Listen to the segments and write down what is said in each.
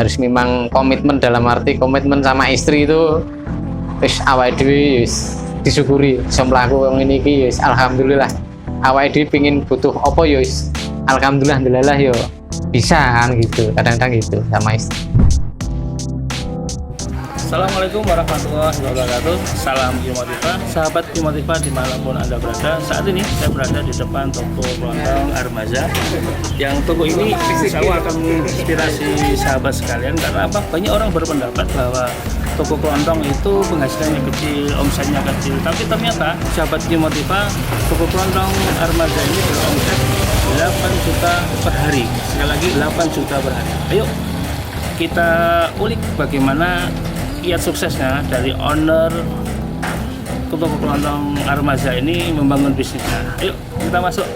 harus memang komitmen, dalam arti komitmen sama istri itu wis awake dhewe wis disyukuri iso mlaku wong ini iki wis alhamdulillah. Awake dhewe pengin butuh apa ya wis alhamdulillah yo bisa kan gitu, kadang-kadang gitu sama istri. Assalamualaikum warahmatullahi wabarakatuh. Salam Qimotiva, sahabat Qimotiva dimanapun Anda berada. Saat ini saya berada di depan toko kelontong Armaza. Yang toko ini insya Allah akan menginspirasi sahabat sekalian. Karena apa? Banyak orang berpendapat bahwa toko kelontong itu penghasilannya kecil, omsetnya kecil. Tapi ternyata sahabat Qimotiva, toko kelontong Armaza ini beromset 8 juta per hari. Sekali lagi 8 juta per hari. Ayo kita ulik bagaimana kiat suksesnya dari owner toko kelontong Armaza ini membangun bisnisnya. Ayo kita masuk.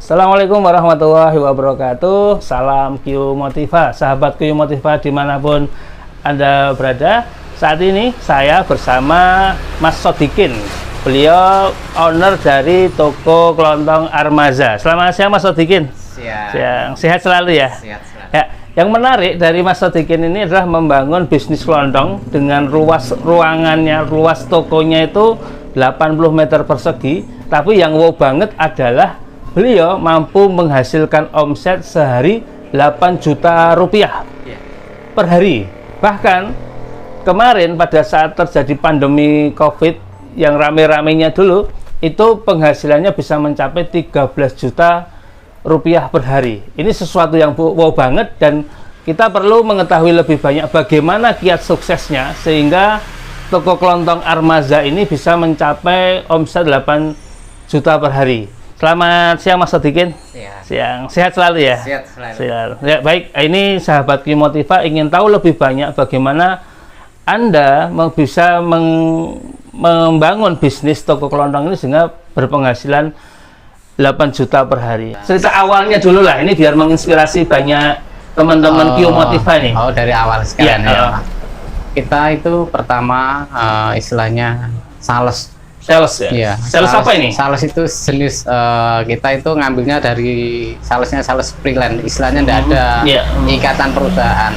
Assalamualaikum warahmatullahi wabarakatuh. Salam Qimotiva, sahabat Qimotiva dimanapun Anda berada. Saat ini saya bersama Mas Sodikin. Beliau owner dari toko kelontong Armaza. Selamat siang Mas Sodikin. Siang. Sehat selalu ya? Sehat selalu. Ya, yang menarik dari Mas Sodikin ini adalah membangun bisnis kelontong dengan luas ruangannya, luas tokonya itu 80 meter persegi. Tapi yang wow banget adalah beliau mampu menghasilkan omset sehari 8 juta rupiah per hari. Bahkan kemarin pada saat terjadi pandemi COVID yang rame-ramenya dulu, itu penghasilannya bisa mencapai 13 juta rupiah per hari. Ini sesuatu yang wow banget, dan kita perlu mengetahui lebih banyak bagaimana kiat suksesnya sehingga toko kelontong Armaza ini bisa mencapai omset 8 juta per hari. Selamat siang Mas Sodikin. Siang. Sehat selalu ya? Sehat selalu. Sehat. Ya, baik, ini sahabat Qimotiva ingin tahu lebih banyak bagaimana Anda bisa membangun bisnis toko kelontong ini sehingga berpenghasilan 8 juta per hari. Cerita awalnya dulu lah, ini biar menginspirasi banyak teman-teman Qimotiva nih. Oh, dari awal sekalian ya. Kita itu pertama istilahnya sales ya? Iya. Sales apa ini? Sales itu jenis kita itu ngambilnya dari salesnya sales freelance. Istilahnya tidak ada ikatan perusahaan.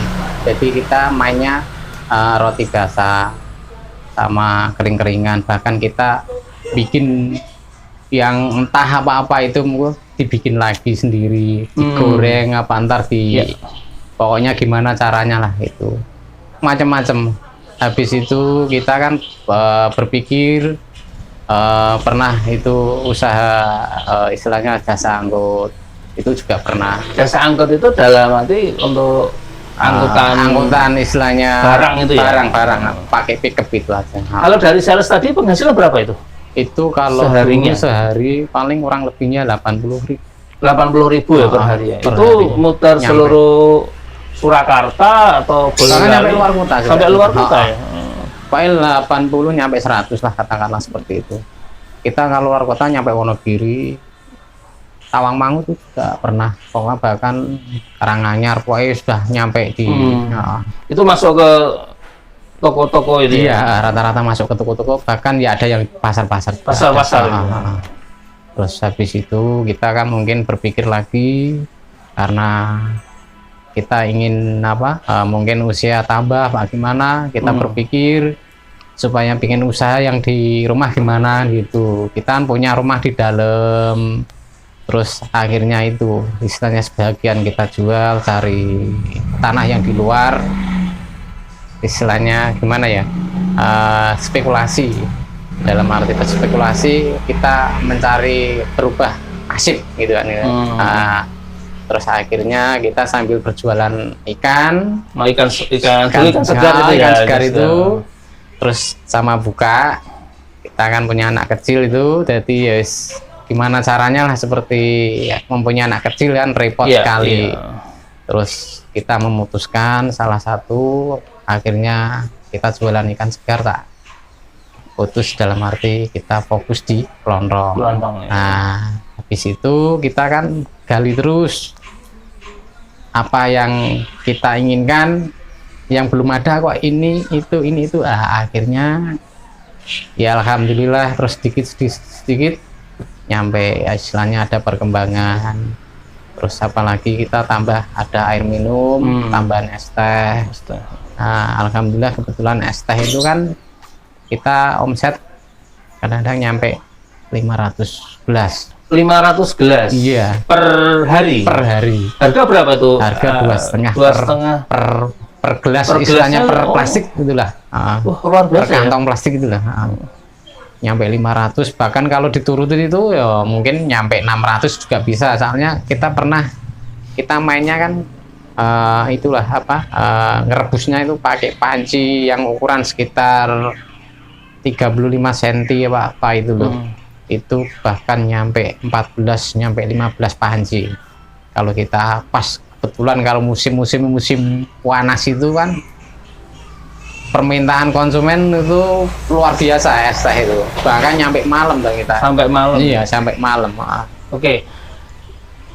Jadi kita mainnya roti basah sama kering-keringan. Bahkan kita bikin yang entah apa-apa itu dibikin lagi sendiri, digoreng apa antar pokoknya gimana caranya lah itu. Macam-macam. Habis itu kita kan berpikir pernah itu usaha istilahnya jasa angkut, itu juga pernah. Jasa angkut itu dalam arti untuk angkutan istilahnya barang itu ya? Barang pakai pickup itu aja. Kalau dari sales tadi penghasilan berapa itu? Itu kalau seharinya? Sehari paling kurang lebihnya 80.000. 80.000 ya per hari ya? Per itu hari. muter Nyampe. Seluruh Surakarta atau sampai luar kota juga. Sampai luar kota ya? Paling 80 nyampe 100 lah, katakanlah seperti itu. Kita kalau luar kota nyampe Wonogiri, Tawangmangu itu juga pernah. Pokoknya bahkan Karanganyar, pokoknya sudah nyampe di itu masuk ke toko-toko itu ya? Iya, rata-rata masuk ke toko-toko, bahkan ya ada yang pasar-pasar. Pasar-pasar. Terus habis itu kita kan mungkin berpikir lagi, karena kita ingin mungkin usia tambah bagaimana, kita berpikir supaya bikin usaha yang di rumah gimana gitu. Kita kan punya rumah di dalam, terus akhirnya itu istilahnya sebagian kita jual, cari tanah yang di luar, istilahnya gimana ya, spekulasi. Dalam arti spekulasi kita mencari berubah nasib gitu kan. Terus akhirnya kita sambil berjualan ikan segar itu ya, itu. Terus sama buka, kita kan punya anak kecil itu, jadi yes, gimana caranya lah, seperti ya, mempunyai anak kecil kan repot sekali. Terus kita memutuskan salah satu, akhirnya kita jualan ikan segar tak. putus dalam arti kita fokus di kelontong. Ya. Nah, habis itu kita kan gali terus apa yang kita inginkan, yang belum ada kok ini itu. Akhirnya ya alhamdulillah terus sedikit nyampe ya, istilahnya ada perkembangan. Terus apalagi kita tambah ada air minum, tambahan es teh. Nah, alhamdulillah kebetulan es teh itu kan kita omset kadang-kadang nyampe 500 gelas. 500 gelas. Iya. Per hari. Per hari. Harga berapa tuh? Harga 2,5 per gelas, per istilahnya gelasnya, per plastik gitulah. Wah, luar biasa. Per kantong plastik gitulah. Nyampe 500, bahkan kalau diturutin itu ya mungkin nyampe 600 juga bisa. Soalnya kita mainnya kan itulah ngerebusnya itu pakai panci yang ukuran sekitar 35 cm apa itu loh. Itu bahkan nyampe 14 nyampe 15 panci. Kalau kita pas kebetulan kalau musim panas itu kan permintaan konsumen itu luar biasa es teh itu, bahkan nyampe malam bang kita. Sampai malam. Iya, sampai malam. Oke.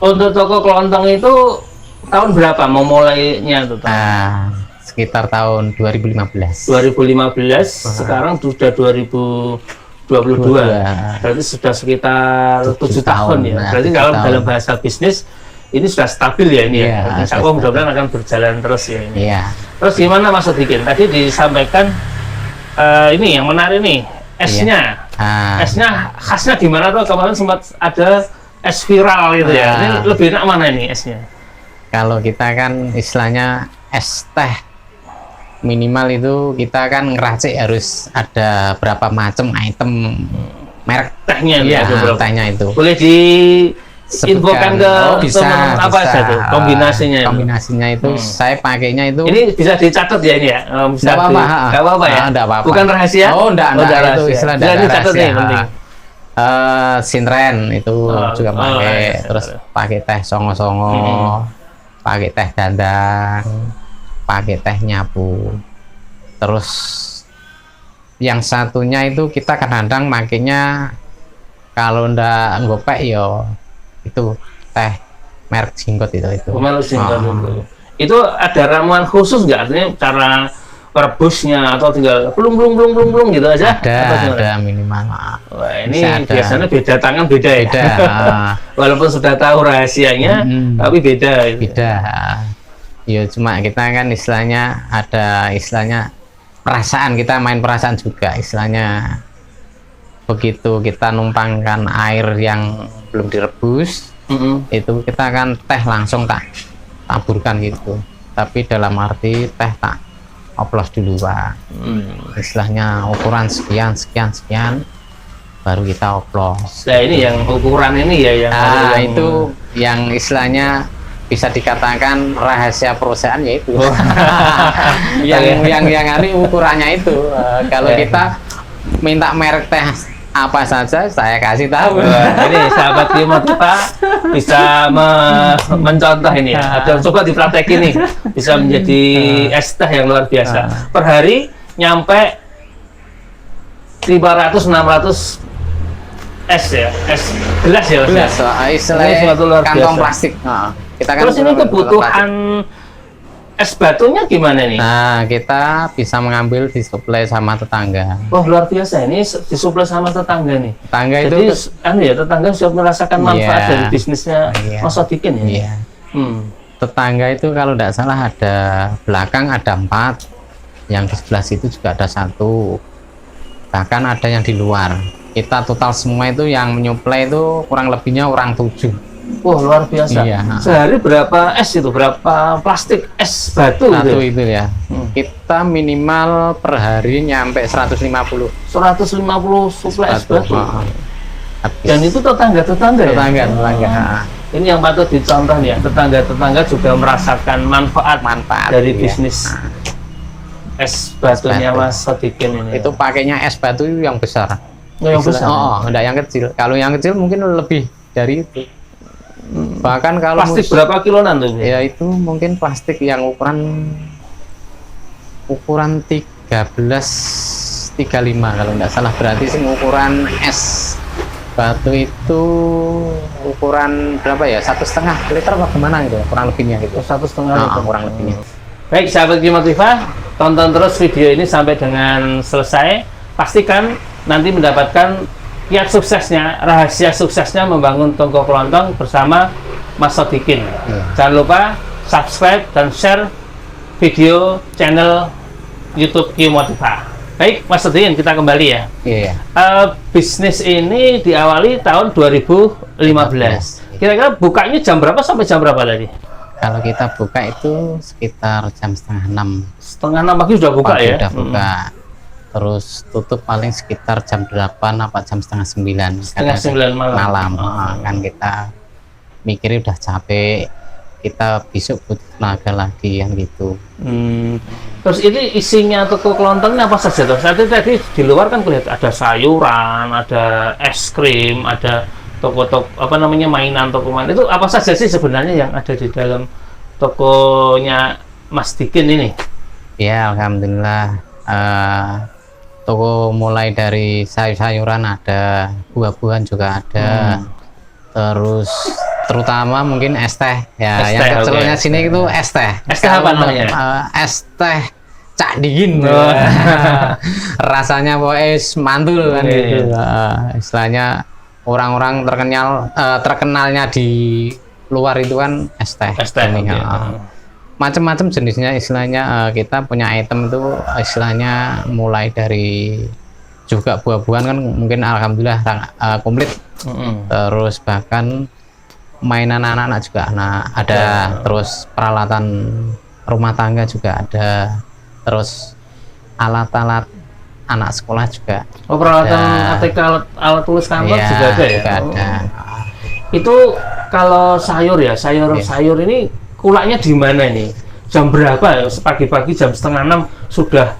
Untuk toko kelontong itu tahun berapa mau mulainya tuh? Sekitar tahun 2015. 2015, sekarang sudah 2022. Berarti sudah sekitar 7 tahun ya. Berarti kalau dalam bahasa bisnis ini sudah stabil ya ini ya. Insya Allah mudah-mudahan akan berjalan terus ya ini. Iya. Terus gimana Mas Sodikin? Tadi disampaikan ini yang menarik nih, esnya. Esnya khasnya gimana tuh? Kemarin sempat ada es viral gitu ya. Ini lebih enak mana ini esnya? Kalau kita kan istilahnya es teh minimal itu kita kan ngeracik harus ada berapa macam item merek tehnya ya, tehnya itu. Boleh infokan ke bisa, apa aja tuh kombinasinya itu saya pakainya itu ini bisa dicatat ya ini ya, bisa nggak apa-apa ya, bukan rahasia. Enggak itu istilah rahasia nih, penting. Sinren itu juga pakai, terus pakai teh songo-songo, pakai teh dandang, pakai teh nyapu. Terus yang satunya itu kita kadang-kadang makainya kalau ndak ngopek yo itu teh merek Jinggot itu. Merek Jinggot itu ada ramuan khusus nggak, artinya cara rebusnya atau tinggal belum gitu aja? Ada minimal. Wah, ini biasanya beda tangan beda ya. Walaupun sudah tahu rahasianya, tapi beda. Ya cuma kita kan istilahnya ada istilahnya perasaan, kita main perasaan juga istilahnya. Begitu kita numpangkan air yang belum direbus, itu kita kan teh langsung tak taburkan gitu, tapi dalam arti teh tak oplos dulu Pak. Istilahnya ukuran sekian baru kita oplos. Nah ini yang ukuran ini ya yang itu yang istilahnya bisa dikatakan rahasia perusahaan yaitu yang hari ukurannya itu. Kalau kita minta merek teh apa saja saya kasih tahu. Ini sahabat Biomotiva bisa mencontoh ini ya. Coba dipraktekin nih, bisa menjadi es teh yang luar biasa. Per hari nyampe 500-600 es ya, es gelas ya. Gelas, istilahnya kantong plastik. Kita kan terus ini kebutuhan es batunya gimana nih? Nah, kita bisa mengambil disuplai sama tetangga. Wah, luar biasa, ini disuplai sama tetangga nih. Tetangga jadi, itu tetangga sudah merasakan manfaat dari bisnisnya Mas Sodikin ya. Iya. Tetangga itu kalau tidak salah ada belakang ada 4, yang di sebelah situ juga ada 1, bahkan ada yang di luar. Kita total semua itu yang menyuplai itu kurang lebihnya orang 7. Wah, luar biasa. Iya. Sehari berapa es itu? Berapa plastik es batu itu ya? Kita minimal per hari nyampe 150 suplai es batu. Dan itu tetangga-tetangga ya? Tetangga. Ini yang patut dicontoh nih ya. Tetangga-tetangga juga merasakan manfaat dari bisnis es batunya Mas Sodikin ini. Itu pakainya es batu yang besar. Yang besar? Enggak yang kecil. Kalau yang kecil mungkin lebih dari itu. Bahkan kalau plastik berapa kiloan tuh? Ya itu mungkin plastik yang ukuran 13 S35 kalau nggak salah, berarti sih ukuran es batu itu ukuran berapa ya, 1,5 liter apa gimana gitu kurang lebihnya gitu. 1,5 liter kurang lebihnya. Baik sahabat Kimotiva, tonton terus video ini sampai dengan selesai. Pastikan nanti mendapatkan kiat suksesnya, rahasia suksesnya membangun toko kelontong bersama Mas Sodikin. Jangan lupa subscribe dan share video channel YouTube Kimotiva. Baik, Mas Sodikin, kita kembali ya. Iya. Bisnis ini diawali tahun 2015. Kira-kira bukanya jam berapa sampai jam berapa tadi? Kalau kita buka itu sekitar jam 5:30. 5:30 pagi sudah buka pagi ya? Sudah buka. Terus tutup paling sekitar jam 8 apa jam 8:30. 8:30 malam. Kan kita mikirnya udah capek, kita besok butuh tenaga lagi yang gitu. Terus ini isinya toko kelontongnya apa saja tuh? Tadi di luar kan kelihatan ada sayuran, ada es krim, ada toko-toko apa namanya mainan, toko mainan. Itu apa saja sih sebenarnya yang ada di dalam tokonya Mas Dikin ini? Ya, alhamdulillah. Toko mulai dari sayur-sayuran ada, buah-buahan juga ada. Terus terutama mungkin es teh ya, es yang teh, kecilnya sini itu es teh. Es teh apa namanya? Es teh Cak Digin. Rasanya pokoknya mantul kan gitu. Istilahnya orang-orang terkenalnya di luar itu kan es teh. Es teh. Macam-macam jenisnya, istilahnya kita punya item itu istilahnya mulai dari juga buah-buahan kan mungkin alhamdulillah komplit. Terus bahkan mainan anak-anak juga ada, terus peralatan rumah tangga juga ada, terus alat-alat anak sekolah juga. Oh, peralatan ATK, alat tulis kantor ya, juga ada ya? Juga ada. Itu kalau sayur ya, sayur ini kulaknya di mana ini? Jam berapa ya? Pagi-pagi jam 5:30 sudah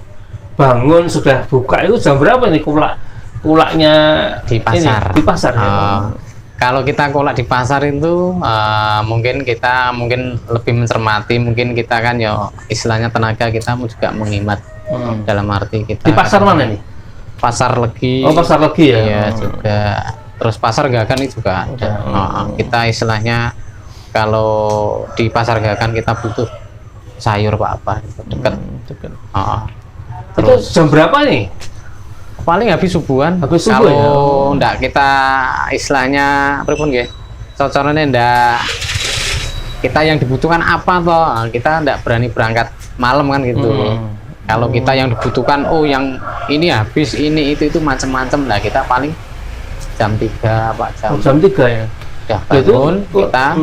bangun, sudah buka, itu jam berapa ini kulaknya di pasar? Ini, di pasar ya? Kalau kita kolak di pasar itu mungkin kita lebih mencermati, mungkin kita kan ya istilahnya tenaga kita juga menghemat. Dalam arti kita di pasar mana nih? Pasar Legi. Oh, Pasar Legi ya? Iya, juga. Terus Pasar Gagan itu juga ada. Kita istilahnya kalau di Pasar Gagan kita butuh sayur apa dekat. Itu jam berapa nih? Paling habis subuhan. Habis subuh kalau ya? Ndak kita istilahnya pripun nggih? Cocorane ndak kita yang dibutuhkan apa toh? Kita ndak berani berangkat malam kan gitu. Kalau kita yang dibutuhkan, yang ini habis, ini itu macam-macam lah, kita paling jam 3 Pak jam. Jam 3 ya? Udah bangun, kita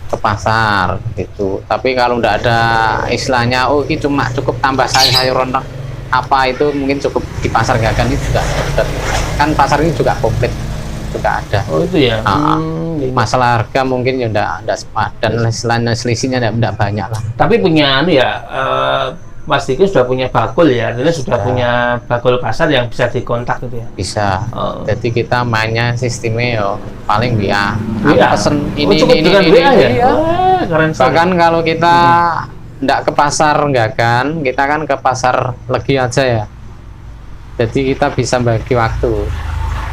ke pasar gitu. Tapi kalau ndak ada istilahnya, ini cuma cukup tambah sayur-sayuran apa itu mungkin cukup di Pasar Gagan itu juga kan pasar ini juga komplit juga ada. Oh itu ya. Masalah harga mungkin ya enggak sepadan, selisihnya enggak banyak lah. Tapi punya Mas Diki sudah punya bakul ya, artinya sudah punya bakul pasar yang bisa dikontak gitu ya. Bisa. Jadi kita mainnya sistemnya yo paling WA. Pesen ini ya. Keren. Bahkan kalau kita ndak ke pasar Gagan, kita kan ke pasar Legi aja ya. Jadi kita bisa bagi waktu.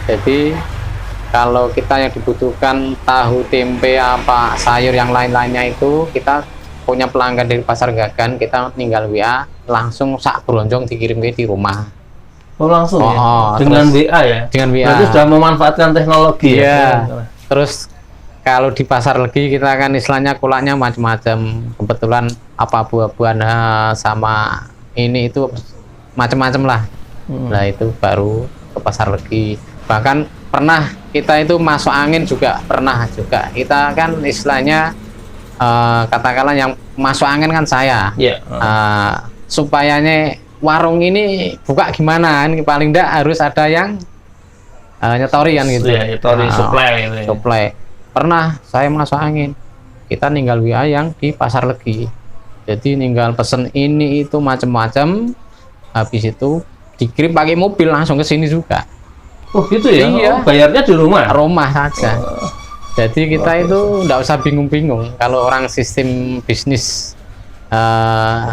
Jadi kalau kita yang dibutuhkan tahu, tempe, apa sayur yang lain-lainnya itu kita punya pelanggan dari Pasar Gagan, kita tinggal WA langsung sak bronjong dikirim di rumah. Oh langsung ya? Dengan terus, WA ya? Dengan WA. Berarti sudah memanfaatkan teknologi ya? Terus kalau di Pasar Legi kita kan istilahnya kulaknya macam-macam, kebetulan apa buah-buahan sama ini itu macam-macam lah. Nah itu baru ke Pasar Legi. Bahkan pernah kita itu masuk angin juga pernah juga. Kita kan istilahnya katakanlah yang masuk angin kan saya. Supayanya warung ini buka gimana kan, paling enggak harus ada yang nyetori kan gitu. Nyetori supply. Pernah saya masuk angin, kita tinggal WA yang di Pasar Legi, jadi tinggal pesen ini itu macam-macam, habis itu dikirim pakai mobil langsung ke sini juga. Oh gitu ya? Iya. Bayarnya di rumah saja. Jadi kita itu nggak usah bingung-bingung kalau orang sistem bisnis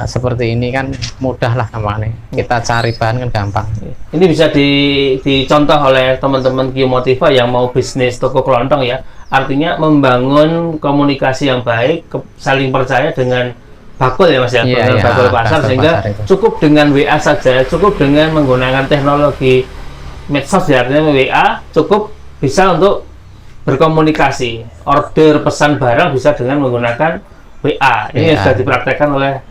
seperti ini kan mudah lah gampang nih. Kita cari bahan kan gampang. Ini bisa dicontoh oleh teman-teman Q Motiva yang mau bisnis toko kelontong ya. Artinya membangun komunikasi yang baik, saling percaya dengan bakul ya Mas ya, dengan bakul pasar, sehingga cukup dengan WA saja, cukup dengan menggunakan teknologi medsos ya, artinya WA cukup bisa untuk berkomunikasi, order pesan barang bisa dengan menggunakan WA. Ini sudah dipraktekkan oleh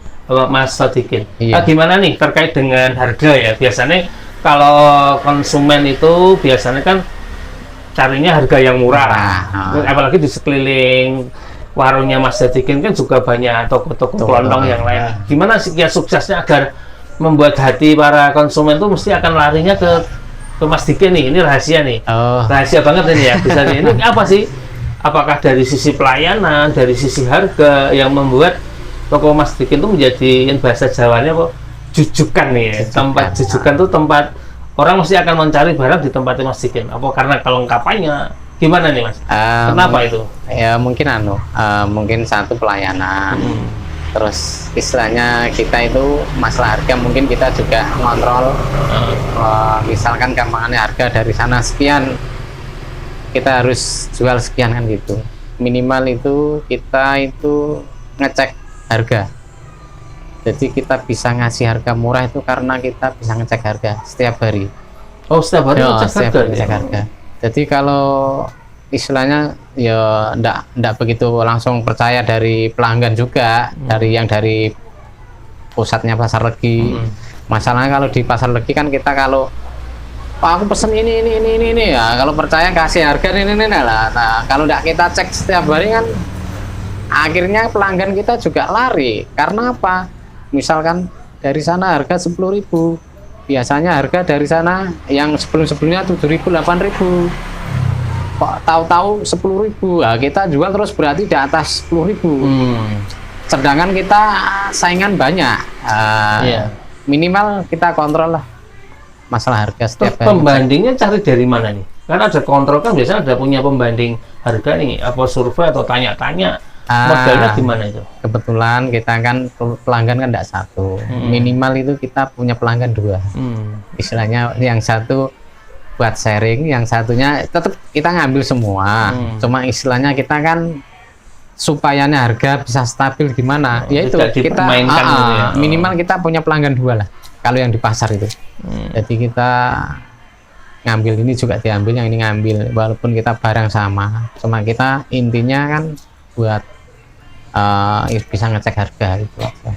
Mas Sodikin. Nah, gimana nih terkait dengan harga ya? Biasanya kalau konsumen itu biasanya kan carinya harga yang murah. Apalagi di sekeliling warungnya Mas Sodikin kan juga banyak toko-toko kelontong yang lain. Gimana sih ya suksesnya agar membuat hati para konsumen itu mesti akan larinya ke Mas Dikin nih? Ini rahasia nih. Rahasia banget ini ya. Bisa nih. Ini apa sih? Apakah dari sisi pelayanan, dari sisi harga yang membuat toko Mas Dikin itu menjadi bahasa Jawanya apa? Jujukan nih ya. Tempat jujukan itu tempat orang mesti akan mencari barang di tempat Mas Dikin. Apa karena kelengkapannya? Gimana nih Mas? Kenapa itu? Ya mungkin mungkin satu pelayanan. Terus istilahnya kita itu masalah harga mungkin kita juga ngontrol. Misalkan gampangannya harga dari sana sekian, kita harus jual sekian kan gitu. Minimal itu kita itu ngecek harga. Jadi kita bisa ngasih harga murah itu karena kita bisa ngecek harga setiap hari. Oh, setiap hari ngecek harga. Jadi kalau istilahnya ya ndak begitu langsung percaya dari pelanggan juga, dari pusatnya Pasar Legi. Masalahnya kalau di Pasar Legi kan kita kalau aku pesen ini ya, kalau percaya kasih harga ini lah. Nah, kalau ndak kita cek setiap hari kan akhirnya pelanggan kita juga lari. Karena apa? Misalkan dari sana harga 10.000. Biasanya harga dari sana yang sebelumnya 7.000, 8.000. Kok tahu-tahu 10.000. Nah, kita jual terus berarti di atas 10.000. Sedangkan kita saingan banyak. Minimal kita kontrol lah masalah harga setiap hari. Pembandingnya cari dari mana nih? Karena ada kontrol kan biasanya ada punya pembanding harga nih, apa survei atau tanya-tanya. Modalnya gimana itu? Kebetulan kita kan pelanggan kan tidak satu. Minimal itu kita punya pelanggan 2. Istilahnya yang satu buat sharing, yang satunya tetap kita ngambil semua. Cuma istilahnya kita kan supayanya harga bisa stabil gimana? Yaitu kita minimal kita punya pelanggan 2 lah. Kalau yang di pasar itu. Jadi kita ngambil ini juga diambil, yang ini ngambil, walaupun kita barang sama. Cuma kita intinya kan buat bisa ngecek harga gitu aja.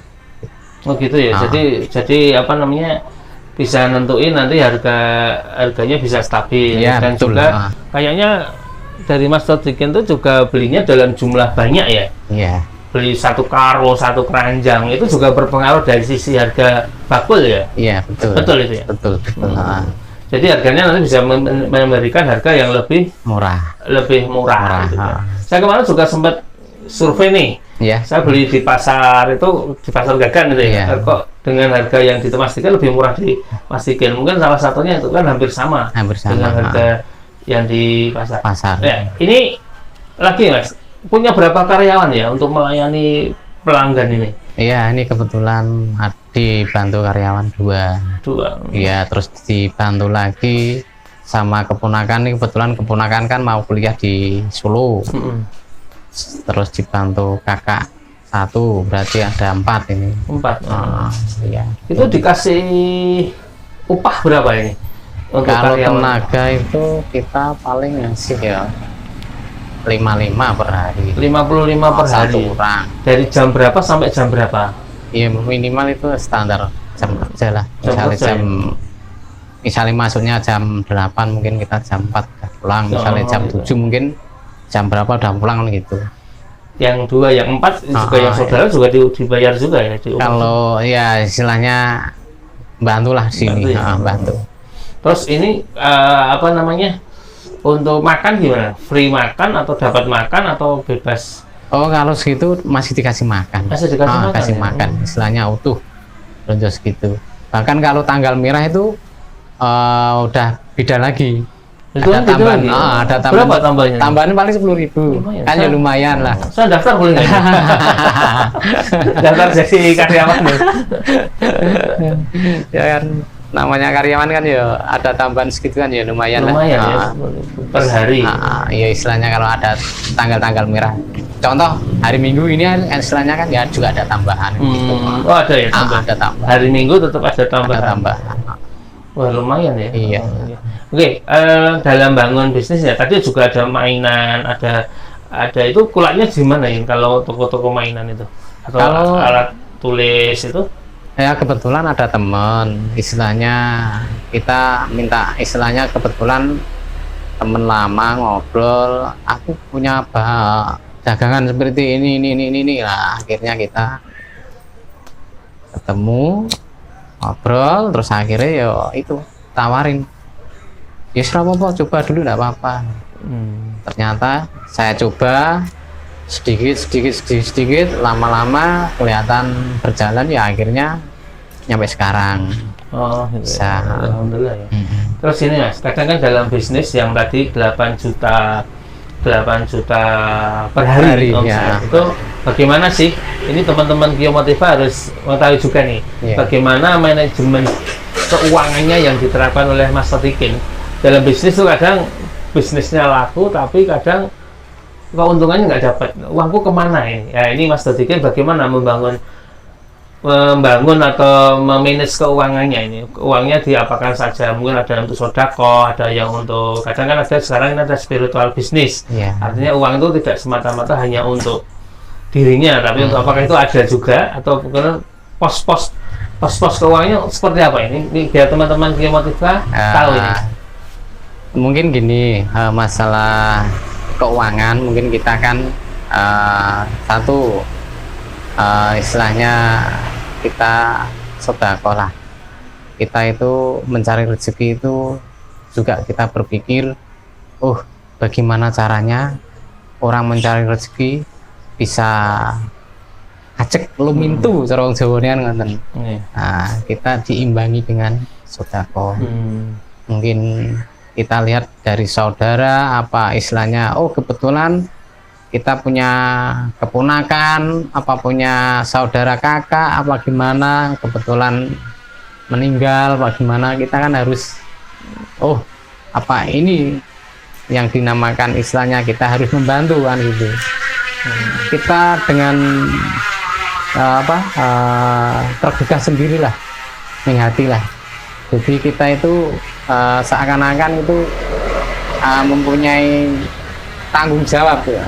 Oh gitu ya. Jadi apa namanya, bisa nentuin nanti harganya bisa stabil ya, dan betul. Juga kayaknya dari Mas Sodikin itu juga belinya dalam jumlah banyak ya. Iya. Beli 1 karo, 1 keranjang itu juga berpengaruh dari sisi harga bakul ya. Iya betul. Betul itu ya. Betul. Jadi harganya nanti bisa memberikan harga yang lebih murah. Gitu ya. Saya kemarin juga sempat survei nih. Yeah. Saya beli di pasar itu, di pasar Gagan gitu ya. Kok dengan harga yang dipastikan lebih murah di Mastikin. Mungkin salah satunya itu kan hampir sama dengan harga yang di pasar. Ya, ini lagi Mas, punya berapa karyawan ya untuk melayani pelanggan ini? Iya, ini kebetulan dibantu karyawan 2. Iya, terus dibantu lagi sama keponakan. Ini kebetulan keponakan kan mau kuliah di Solo. Terus dibantu kakak 1, berarti ada 4 ini. 4. Iya. Itu dikasih upah berapa ini? Untuk kalau karyawan? Tenaga itu kita paling ngasih ya 55 per hari. 55 per hari. 1 orang. Dari jam berapa sampai jam berapa? Iya, minimal itu standar jam kerja lah. Misalnya masuknya jam 8, mungkin kita jam 4 udah pulang. Misalnya jam 7 mungkin jam berapa udah pulang gitu. Yang 2, yang 4 juga yang saudara juga dibayar juga ya? Kalau ya istilahnya bantulah sini, bantu. Terus ini apa namanya, untuk makan gimana? Free makan atau dapat makan atau bebas? Oh, kalau segitu masih dikasih makan. Masih dikasih makan? Kasih makan, istilahnya utuh, lonjos gitu. Bahkan kalau tanggal merah itu udah beda lagi. Itu ada kan tambahan, gitu. ada tambahan. Berapa tambahnya? Tambahan paling 10.000. Kan ya lumayan lah. Saya daftar boleh nggak? Daftar jadi karyawan nih. Ya kan namanya karyawan kan ya ada tambahan segitu kan ya lumayan lah. Lumayan ya, per hari. Ya istilahnya kalau ada tanggal-tanggal merah. Contoh hari Minggu ini istilahnya kan ya juga ada tambahan. Gitu. Oh ada ya tambahan. Ada tambahan. Hari Minggu tetap ada tambahan. Ada tambahan. Wah lumayan ya. Iya. Oke, dalam bangun bisnis ya tadi juga ada mainan, ada itu kulaknya gimana ya kalau toko-toko mainan itu? Atau Kalau alat tulis itu? Ya kebetulan ada teman, istilahnya kita minta istilahnya kebetulan teman lama ngobrol, aku punya dagangan seperti ini lah, akhirnya kita ketemu ngobrol terus akhirnya ya itu tawarin ya apa-apa coba dulu enggak apa-apa. Ternyata saya coba sedikit lama-lama kelihatan berjalan ya akhirnya nyampe sekarang. Oh gitu bisa. Ya. Alhamdulillah ya. Terus ini Mas, kadang kan dalam bisnis yang tadi 8 juta per hari ya. Itu bagaimana sih? Ini teman-teman Geomotiva harus mengetahui juga nih, bagaimana manajemen keuangannya yang diterapkan oleh Mas Sodikin dalam bisnis itu. Kadang bisnisnya laku tapi kadang keuntungannya nggak dapat, uangku kemana ini? Ya ini Mas Sodikin bagaimana membangun atau memanage keuangannya ini? Uangnya diapakan saja? Mungkin ada untuk sodako, ada yang untuk kadang kan ada sekarang ini ada spiritual bisnis. Artinya uang itu tidak semata-mata hanya untuk dirinya, tapi untuk apakah itu ada juga atau bukan pos-pos keuangannya seperti apa ini? Ini biar teman-teman Geomotiva tahu ini. Mungkin gini, masalah keuangan mungkin kita kan satu istilahnya kita sedekah lah, kita itu mencari rezeki itu juga kita berpikir bagaimana caranya orang mencari rezeki bisa acek lumintu cara wong Jawa ngoten. Nah, kita diimbangi dengan sedekah. Mungkin kita lihat dari saudara apa istilahnya, kebetulan kita punya keponakan apa punya saudara kakak apa gimana kebetulan meninggal apa gimana, kita kan harus apa ini yang dinamakan istilahnya kita harus membantu kan gitu. Kita dengan tergugah sendirilah menghati lah. Jadi kita itu seakan-akan itu mempunyai tanggung jawab ya.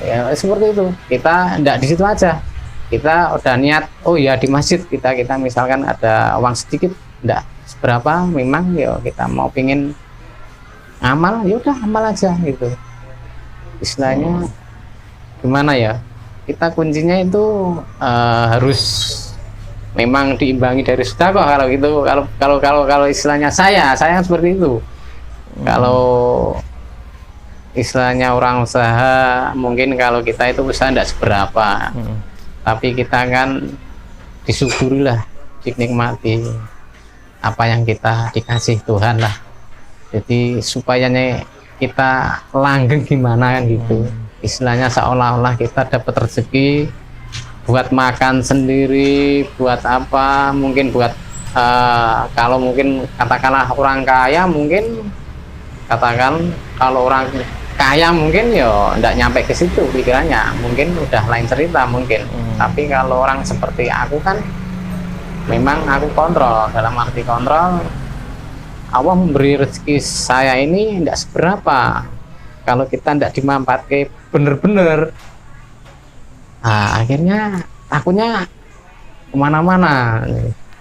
Ya seperti itu. Kita enggak di situ aja. Kita udah niat, ya di masjid kita misalkan ada uang sedikit, enggak seberapa, memang ya kita mau pingin amal, ya udah amal aja gitu. Istilahnya gimana ya? Kita kuncinya itu harus memang diimbangi dari sedekah kalau gitu. Kalau istilahnya saya seperti itu. Kalau istilahnya orang usaha mungkin kalau kita itu usaha tidak seberapa, tapi kita kan disyukurilah, dinikmati apa yang kita dikasih Tuhan lah. Jadi supayanya kita langgeng gimana kan gitu. Istilahnya seolah-olah kita dapat rezeki buat makan sendiri, buat apa, mungkin buat kalau mungkin katakanlah orang kaya mungkin katakan kalau orang kaya mungkin ya enggak nyampe ke situ pikirannya, mungkin udah lain cerita mungkin. Tapi kalau orang seperti aku kan memang aku kontrol, dalam arti kontrol Allah memberi rezeki saya ini enggak seberapa kalau kita enggak dimanfaatkan bener-bener. Akhirnya takutnya kemana-mana.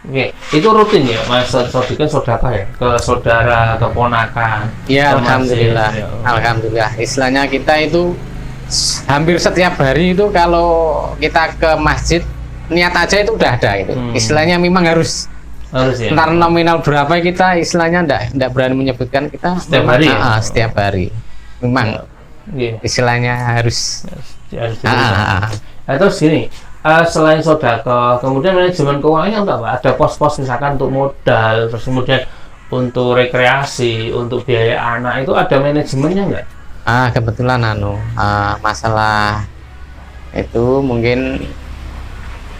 Oke, itu rutin ya Mas Sodikin sedekah ya ke saudara, ke ponakan. Ya alhamdulillah. Alhamdulillah. Istilahnya kita itu hampir setiap hari itu kalau kita ke masjid niat aja itu udah ada itu. Istilahnya memang harus ya. Entar nominal berapa kita istilahnya enggak berani menyebutkan, kita setiap hari. Setiap hari. Memang istilahnya harus. Terus gini, selain sedekah, kemudian manajemen keuangannya untuk apa? Ada pos-pos misalkan untuk modal, terus kemudian untuk rekreasi, untuk biaya anak itu ada manajemennya nggak? Kebetulan masalah itu mungkin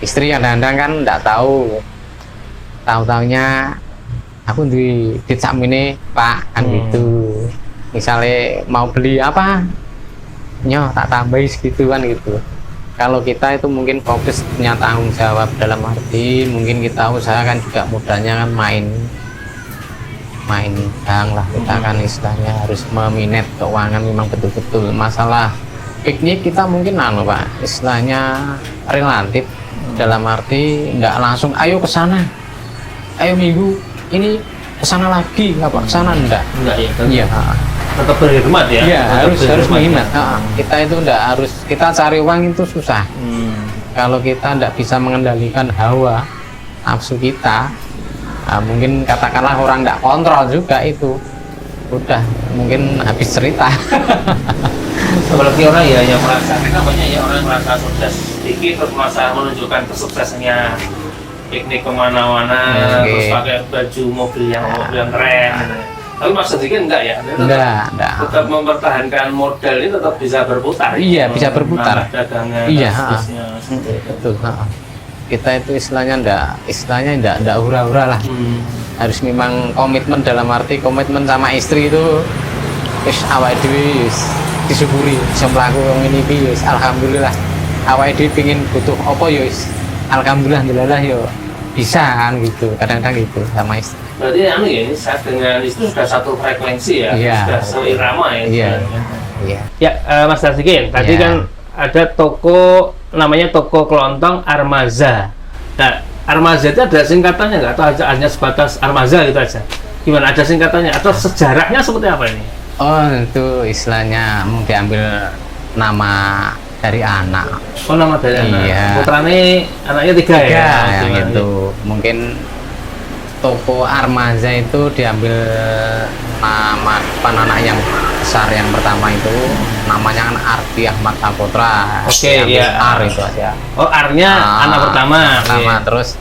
istri kadang-kadang kan nggak tahu-taunya aku di ini Pak kan gitu. Misalnya mau beli apa, tak tambahin segitu kan gitu. Kalau kita itu mungkin fokus punya tanggung jawab, dalam arti mungkin kita usahakan juga modalnya kan main bank lah, kita kan istilahnya harus meminat keuangan memang betul-betul. Masalah piknik kita mungkin Pak, istilahnya relatif, dalam arti nggak langsung ayo ke sana, ayo minggu ini ke sana lagi, nggak Pak, ke sana enggak ya, tetap berhemat ya. Iya, harus menghemat. Kita itu enggak harus, kita cari uang itu susah. Kalau kita enggak bisa mengendalikan hawa nafsu kita, mungkin katakanlah orang enggak kontrol juga, itu udah mungkin habis cerita. Apalagi orang ya yang merasa, kita banyak ya orang yang merasa sukses sedikit terus merasa menunjukkan kesuksesannya, piknik kemana-mana, terus pakai baju mobil yang keren. Tapi Mas Sadikin enggak ya? Enggak. Tetap mempertahankan modal ini tetap bisa berputar. Iya, bisa berputar. Dagangan, iya, betul. Kita itu istilahnya enggak hura-hura lah. Harus memang komitmen, dalam arti komitmen sama istri itu awake dhewe disyukuri bisa mlaku ngene iki alhamdulillah. Awake dhewe pengin butuh apa ya alhamdulillah yo bisa kan gitu, kadang-kadang gitu sama istri. Berarti ya saat dengan istri sudah satu frekuensi ya, sudah seirama ya. Iya. Mas Sadikin, tadi kan ada toko namanya toko kelontong Armaza. Nah, Armaza itu ada singkatannya nggak, atau hanya sebatas Armaza gitu aja? Gimana, ada singkatannya atau sejarahnya seperti apa ini? Itu istilahnya mau diambil nama dari anak. Nama dari anak. Iya. Putranya anaknya tiga ya. Yang itu mungkin toko Armaza itu diambil nama depan anak yang besar yang pertama itu namanya kan Ardi Ahmad Saputra. Iya. Ar itu aja. R-nya anak pertama. Terus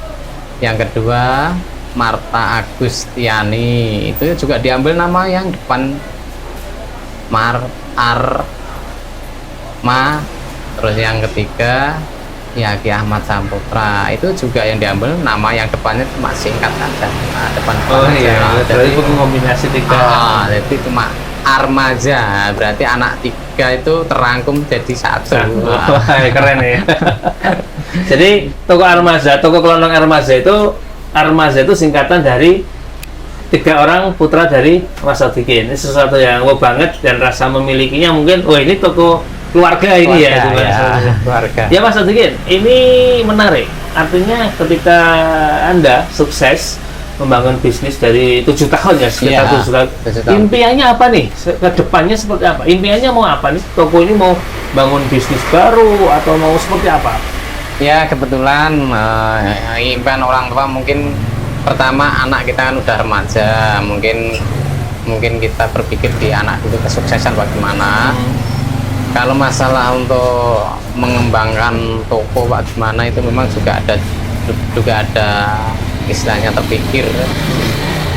yang kedua Marta Agustiani, itu juga diambil nama yang depan terus yang ketiga Ki Ahmad Saputra, itu juga yang diambil nama yang depannya cuma singkat saja, depan jadi kombinasi tiga. Jadi cuma Armaza, berarti anak tiga itu terangkum jadi satu. Keren ya. Jadi toko Armaza, toko kelontong Armaza itu singkatan dari tiga orang putra dari Mas Sadikin. Ini sesuatu yang banget, dan rasa memilikinya mungkin ini toko keluarga ini ya, keluarga. Ya Mas Sadikin, ini menarik. Artinya ketika Anda sukses membangun bisnis dari 7 tahun ya, sekitar 7 tahun. Impiannya apa nih? Ke depannya seperti apa? Impiannya mau apa nih? Toko ini mau bangun bisnis baru atau mau seperti apa? Ya kebetulan impian orang tua mungkin pertama anak kita kan udah remaja, mungkin kita berpikir di anak itu kesuksesan bagaimana. Kalau masalah untuk mengembangkan toko bagaimana itu memang juga ada istilahnya terpikir,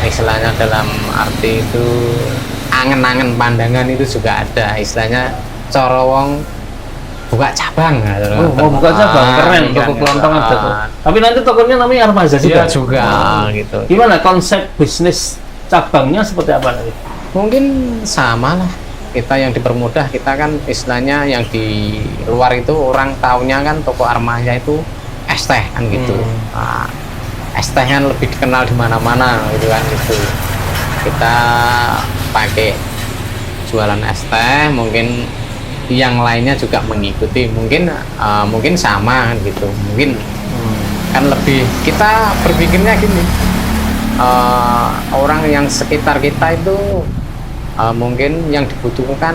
istilahnya dalam arti itu angen-angen pandangan itu juga ada, istilahnya corowong buka cabang. Buka cabang, keren, toko kelontong ada tuh. Tapi nanti tokonya namanya Armaza juga. Iya juga, gitu. Gimana konsep bisnis cabangnya seperti apa nanti? Mungkin sama lah. Kita yang dipermudah, kita kan istilahnya yang di luar itu orang taunya kan toko Armaza itu es teh kan gitu. Es teh kan lebih dikenal di mana-mana gitu kan gitu. Kita pakai jualan es teh, mungkin yang lainnya juga mengikuti, mungkin sama kan gitu. Mungkin kan lebih kita berpikirnya gini, orang yang sekitar kita itu mungkin yang dibutuhkan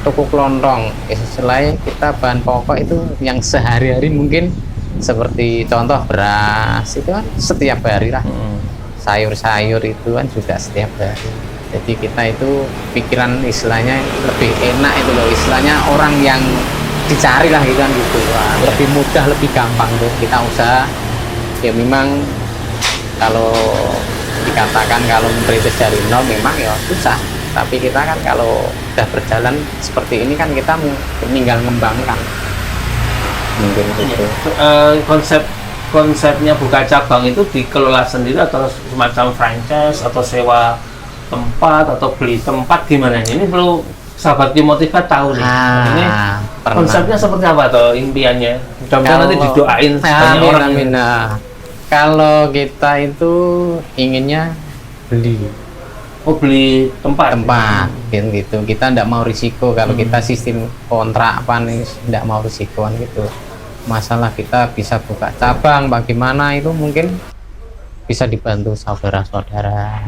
toko kelontong, istilahnya kita bahan pokok itu yang sehari-hari mungkin seperti contoh beras itu kan setiap hari lah, sayur-sayur itu kan juga setiap hari. Jadi kita itu pikiran istilahnya lebih enak itu loh, istilahnya orang yang dicari lah gitu kan gitu. Lebih mudah, lebih gampang tuh kita usaha. Ya memang kalau dikatakan kalau merintis dari nol memang ya susah, tapi kita kan kalau udah berjalan seperti ini kan kita tinggal mengembangkan mungkin gitu. Konsepnya buka cabang itu dikelola sendiri atau semacam franchise atau sewa tempat atau beli tempat gimana ini perlu sahabat Kimotiva tahu nih. Ini konsepnya seperti apa atau impiannya? Mudah-mudahan nanti didoain banyak orang. Amin. Kalau kita itu inginnya beli tempat gitu. Kita tidak mau risiko kalau kita sistem kontrak apa nih, tidak mau risikoan gitu. Masalah kita bisa buka cabang bagaimana itu mungkin bisa dibantu saudara-saudara.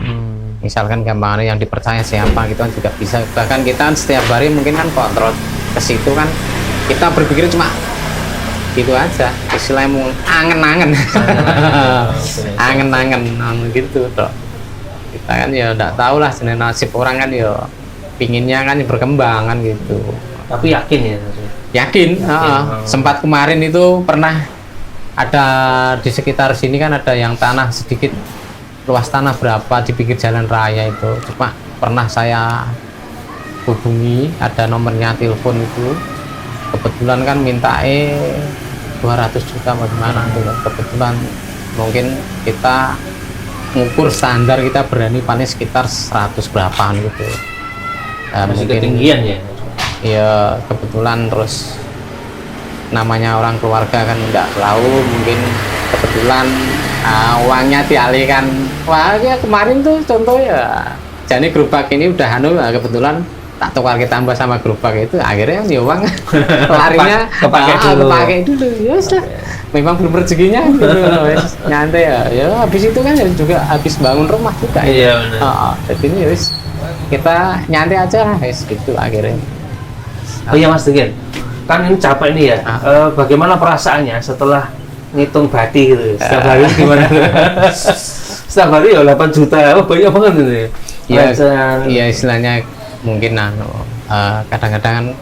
Misalkan gambarannya yang dipercaya siapa gitu kan juga bisa. Bahkan kita setiap hari mungkin kan kontrol ke situ kan, kita berpikir cuma gitu aja, istilahnya angen-angen angen-angen gitu toh. Kita kan ya tidak tahu lah jenis nasib orang kan ya pinginnya kan berkembang kan gitu, tapi yakin ya? Yakin. Sempat kemarin itu pernah ada di sekitar sini kan ada yang tanah sedikit, luas tanah berapa di pinggir jalan raya itu, cuma pernah saya hubungi, ada nomornya telepon itu, kebetulan kan minta 200 juta bagaimana itu, kebetulan mungkin kita ngukur standar kita berani paling sekitar 100 berapaan gitu. Masih ketinggian ya? Ya kebetulan, terus namanya orang keluarga kan nggak tahu, mungkin kebetulan uangnya dialihkan. Wah ya kemarin tuh contoh ya, jadi gerobak ini udah kebetulan tak tukar kita tambah sama gerobak itu, akhirnya ya uang larinya kepake dulu ya sudah. Memang belum rezekinya gitu, nyantai ya habis itu kan juga habis bangun rumah juga iya benar. Jadi ini wis kita nyantai aja lah gitu akhirnya. Oh iya Mas Degen, kan ini capek nih ya. Bagaimana perasaannya setelah ngitung bati gitu? Setiap hari gimana? Setiap hari ya 8 juta, banyak banget gitu ya. Iya istilahnya mungkin kadang-kadang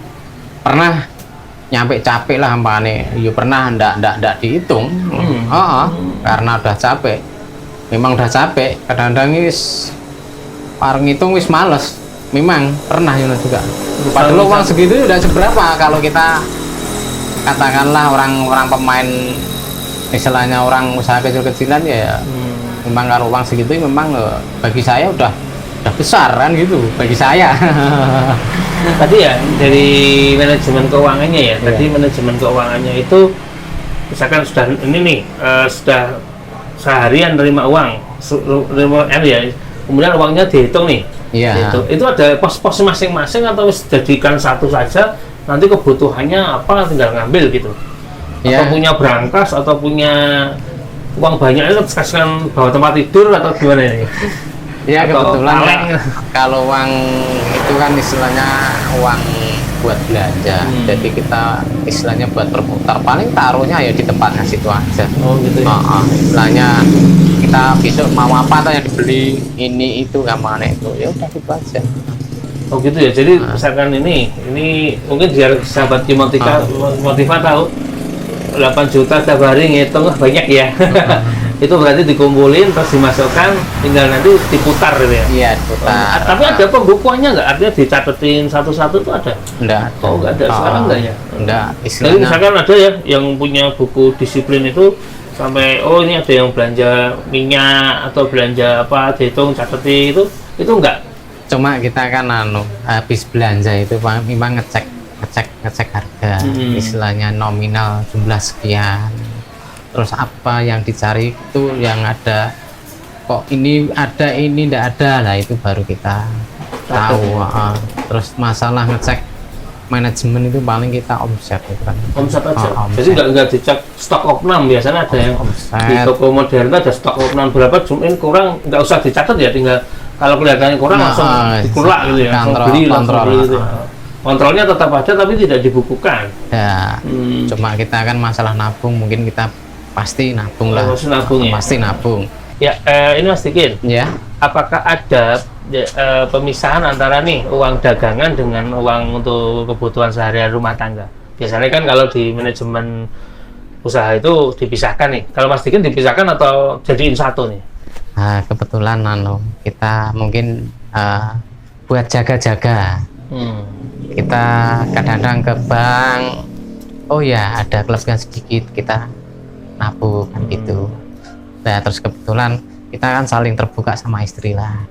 pernah nyampe capek lah ampane. Ya pernah ndak dihitung. Karena udah capek. Memang udah capek. Kadang-kadang wis pareng ngitung wis males. Memang pernah juga. Padahal uang segitu udah seberapa kalau kita katakanlah orang pemain istilahnya orang usaha kecil-kecilan ya. Memang kalau uang segitu memang bagi saya udah besar kan gitu bagi saya. Tadi ya dari manajemen keuangannya ya. Tadi manajemen keuangannya itu misalkan sudah ini nih sudah seharian nerima uang, ya. Kemudian uangnya dihitung nih. Iya. Itu ada pos-pos masing-masing atau jadikan satu saja, nanti kebutuhannya apa tinggal ngambil gitu. Atau punya berangkas atau punya uang banyak itu kasihkan bawa tempat tidur atau gimana ini? Ya kebetulan kalau uang itu kan istilahnya uang buat belanja. Jadi kita istilahnya buat berputar, paling taruhnya ya di tempatnya situ aja. Oh gitu ya. Istilahnya kita besok mau apa atau yang dibeli ini itu gamana itu ya udah gitu aja. Oh gitu ya. Jadi misalkan ini mungkin biar sahabat Kimotiva tahu 8 juta setiap hari ngitung banyak ya. Itu berarti dikumpulin terus dimasukkan, tinggal nanti diputar gitu ya? Iya, diputar. Tapi ada pembukuannya nggak? Artinya dicatetin satu-satu itu ada? Enggak. Oh nggak ada, sekarang enggak ya? Enggak, istilahnya. Jadi misalkan ada ya yang punya buku disiplin itu sampai ini ada yang belanja minyak atau belanja apa dihitung catetin itu enggak? Cuma kita kan habis belanja itu memang ngecek harga, istilahnya nominal jumlah sekian. Terus apa yang dicari itu yang ada, kok ini ada ini tidak ada lah, itu baru kita tahu. Terus masalah ngecek manajemen itu paling kita omset itu kan. Omset aja. Jadi nggak dicek stok opnam, biasanya ada yang di toko modern ada stok opnam berapa, cuman kurang nggak usah dicatat ya, tinggal kalau kelihatannya kurang langsung dikurang gitu ya, langsung beli gitu. Kontrolnya tetap ada tapi tidak dibukukan. Ya, cuma kita kan masalah nabung, mungkin kita pasti nabung lah. Pasti nabung. Ya, ini Mas Dikin. Ya. Apakah ada pemisahan antara nih uang dagangan dengan uang untuk kebutuhan sehari-hari rumah tangga? Biasanya kan kalau di manajemen usaha itu dipisahkan nih. Kalau Mas Dikin dipisahkan atau jadiin satu nih? kebetulan kita mungkin buat jaga-jaga. Kita kadang-kadang ke bank, oh ya ada kelebihan sedikit, kita nabung kan gitu. Nah terus kebetulan kita kan saling terbuka sama istri lah,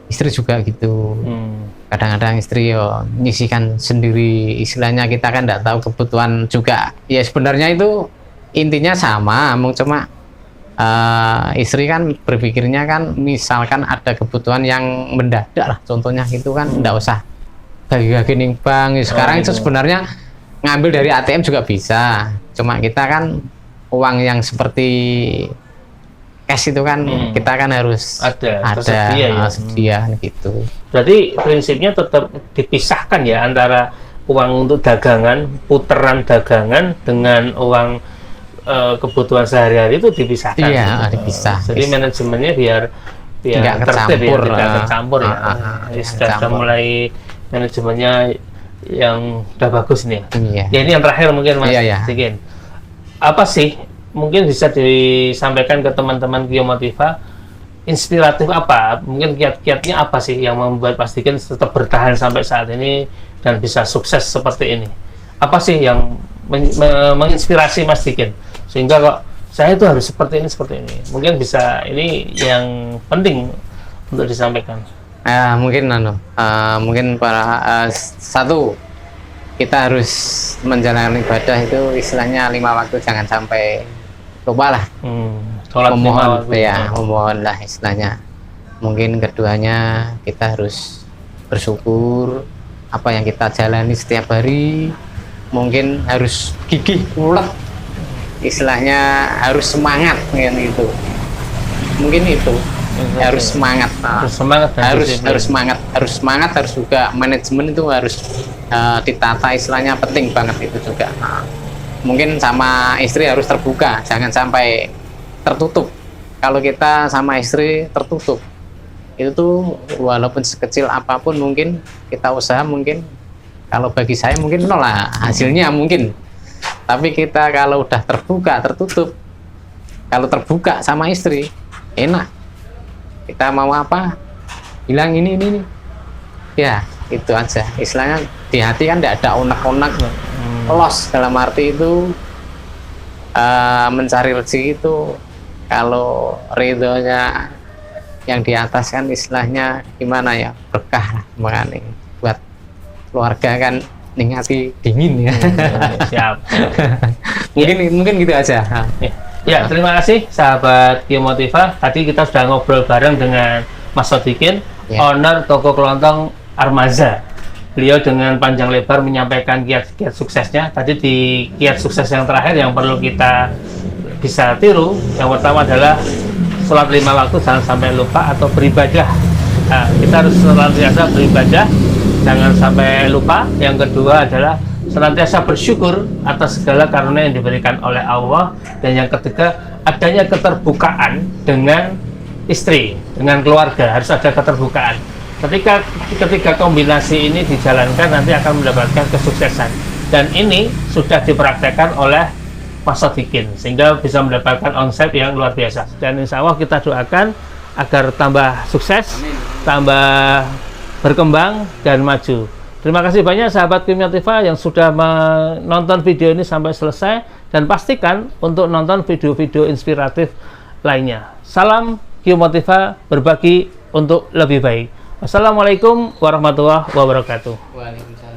istri juga gitu. Kadang-kadang istri nyisikan sendiri, istilahnya kita kan nggak tahu kebutuhan juga. Ya sebenarnya itu intinya sama, cuma istri kan berpikirnya kan misalkan ada kebutuhan yang mendadak lah, contohnya gitu kan nggak usah bagi-bagi ning bank. Sekarang itu sebenarnya ngambil dari ATM juga bisa, cuma kita kan uang yang seperti cash itu kan kita kan harus ada sedia gitu. Berarti prinsipnya tetap dipisahkan ya antara uang untuk dagangan, putaran dagangan dengan uang kebutuhan sehari-hari itu dipisahkan. Iya, dipisah. Jadi manajemennya biar nggak tercampur, tercampur, tidak tercampur ya. Sudah mulai manajemennya yang udah bagus nih. Iya. Ya ini yang terakhir mungkin Mas Dikin. Apa sih mungkin bisa disampaikan ke teman-teman Geomotiva, inspiratif apa? Mungkin kiat-kiatnya apa sih yang membuat Mas Dikin tetap bertahan sampai saat ini dan bisa sukses seperti ini? Apa sih yang menginspirasi Mas Dikin sehingga kok saya itu harus seperti ini? Mungkin bisa, ini yang penting untuk disampaikan. Mungkin mungkin satu, kita harus menjalankan ibadah itu istilahnya 5 waktu, jangan sampai lupa lah. Memohon lah istilahnya. Mungkin keduanya kita harus bersyukur apa yang kita jalani setiap hari. Mungkin harus gigih, ulet, istilahnya harus semangat gitu. Mungkin itu. Harus semangat, harus juga manajemen itu harus ditata, istilahnya penting banget itu juga. Mungkin sama istri harus terbuka, jangan sampai tertutup. Kalau kita sama istri tertutup, itu tuh walaupun sekecil apapun mungkin kita usaha, mungkin kalau bagi saya mungkin nol lah hasilnya mungkin. Tapi kita kalau udah terbuka, tertutup, kalau terbuka sama istri enak. Kita mau apa, bilang ini ya itu aja. Istilahnya di hati kan tidak ada unek-unek. Los dalam arti itu mencari rezeki itu kalau ridhonya yang di atas kan istilahnya gimana ya, berkah lah. Makanya buat keluarga kan ningati dingin ya. Siap. mungkin gitu aja. Ya, terima kasih sahabat Geomotiva. Tadi kita sudah ngobrol bareng dengan Mas Sodikin, owner toko kelontong Armaza. Beliau dengan panjang lebar menyampaikan kiat-kiat suksesnya. Tadi di kiat sukses yang terakhir yang perlu kita bisa tiru, yang pertama adalah sholat 5 waktu jangan sampai lupa atau beribadah. Nah, kita harus senantiasa beribadah, jangan sampai lupa. Yang kedua adalah senantiasa bersyukur atas segala karunia yang diberikan oleh Allah. Dan yang ketiga, adanya keterbukaan dengan istri, dengan keluarga, harus ada keterbukaan. Ketika kombinasi ini dijalankan, nanti akan mendapatkan kesuksesan. Dan ini sudah dipraktekkan oleh Mas Sodikin, sehingga bisa mendapatkan omset yang luar biasa. Dan insya Allah kita doakan agar tambah sukses, tambah berkembang dan maju. Terima kasih banyak sahabat Geomotiva yang sudah menonton video ini sampai selesai, dan pastikan untuk nonton video-video inspiratif lainnya. Salam Geomotiva, berbagi untuk lebih baik. Wassalamualaikum warahmatullahi wabarakatuh. Waalaikumsalam.